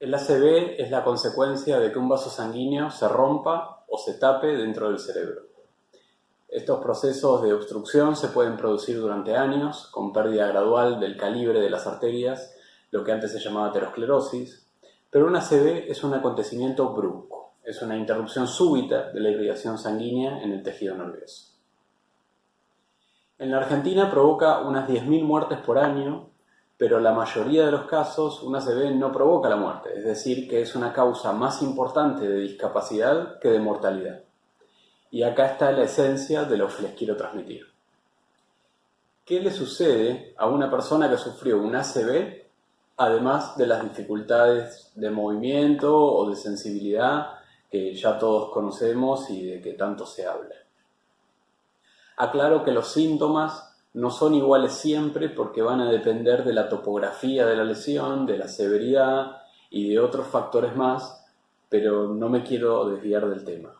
El ACV es la consecuencia de que un vaso sanguíneo se rompa o se tape dentro del cerebro. Estos procesos de obstrucción se pueden producir durante años, con pérdida gradual del calibre de las arterias, lo que antes se llamaba aterosclerosis, pero un ACV es un acontecimiento brusco, es una interrupción súbita de la irrigación sanguínea en el tejido nervioso. En la Argentina provoca unas 10.000 muertes por año, pero la mayoría de los casos un ACV no provoca la muerte, es decir, que es una causa más importante de discapacidad que de mortalidad. Y acá está la esencia de lo que les quiero transmitir. ¿Qué le sucede a una persona que sufrió un ACV, además de las dificultades de movimiento o de sensibilidad que ya todos conocemos y de que tanto se habla? Aclaro que los síntomas no son iguales siempre porque van a depender de la topografía de la lesión, de la severidad y de otros factores más, pero no me quiero desviar del tema.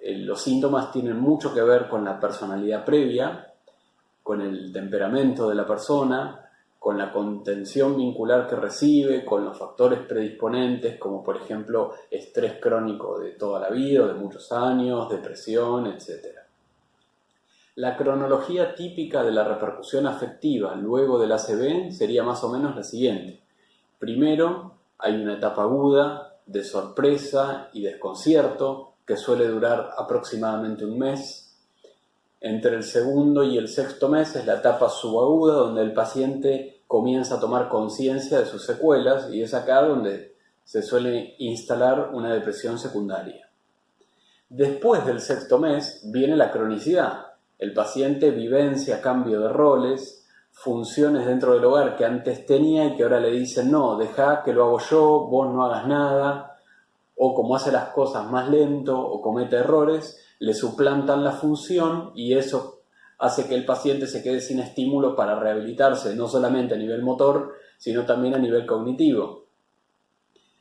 Los síntomas tienen mucho que ver con la personalidad previa, con el temperamento de la persona, con la contención vincular que recibe, con los factores predisponentes como por ejemplo estrés crónico de toda la vida, de muchos años, depresión, etc. La cronología típica de la repercusión afectiva luego del ACV sería más o menos la siguiente. Primero, hay una etapa aguda de sorpresa y desconcierto que suele durar aproximadamente un mes. Entre el segundo y el sexto mes es la etapa subaguda donde el paciente comienza a tomar conciencia de sus secuelas y es acá donde se suele instalar una depresión secundaria. Después del sexto mes viene la cronicidad. El paciente vivencia cambio de roles, funciones dentro del hogar que antes tenía y que ahora le dicen no, deja que lo hago yo, vos no hagas nada, o como hace las cosas más lento o comete errores, le suplantan la función y eso hace que el paciente se quede sin estímulo para rehabilitarse, no solamente a nivel motor, sino también a nivel cognitivo.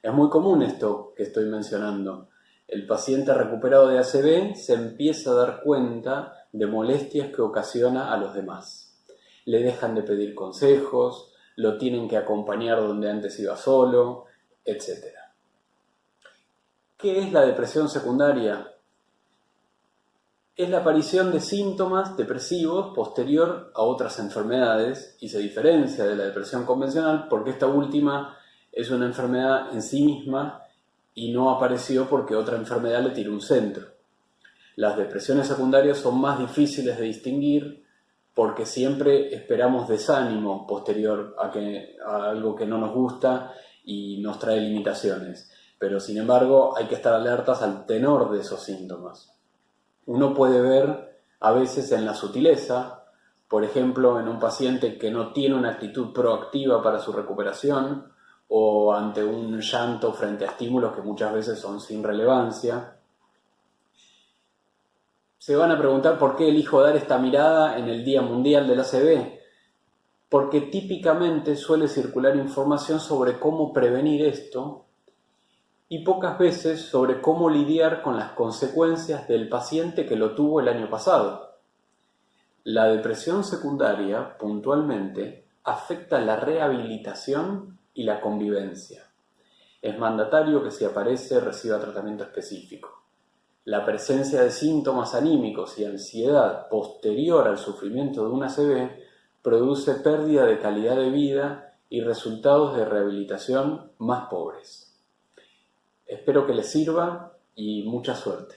Es muy común esto que estoy mencionando. El paciente recuperado de ACV se empieza a dar cuenta de molestias que ocasiona a los demás. Le dejan de pedir consejos, lo tienen que acompañar donde antes iba solo, etc. ¿Qué es la depresión secundaria? Es la aparición de síntomas depresivos posterior a otras enfermedades y se diferencia de la depresión convencional porque esta última es una enfermedad en sí misma y no apareció porque otra enfermedad le tiró un centro. Las depresiones secundarias son más difíciles de distinguir porque siempre esperamos desánimo posterior a algo que no nos gusta y nos trae limitaciones. Pero sin embargo hay que estar alertas al tenor de esos síntomas. Uno puede ver a veces en la sutileza, por ejemplo en un paciente que no tiene una actitud proactiva para su recuperación o ante un llanto frente a estímulos que muchas veces son sin relevancia. Se van a preguntar por qué elijo dar esta mirada en el Día Mundial del ACV. Porque típicamente suele circular información sobre cómo prevenir esto y pocas veces sobre cómo lidiar con las consecuencias del paciente que lo tuvo el año pasado. La depresión secundaria, puntualmente, afecta la rehabilitación y la convivencia. Es mandatorio que si aparece reciba tratamiento específico. La presencia de síntomas anímicos y ansiedad posterior al sufrimiento de un ACV produce pérdida de calidad de vida y resultados de rehabilitación más pobres. Espero que les sirva y mucha suerte.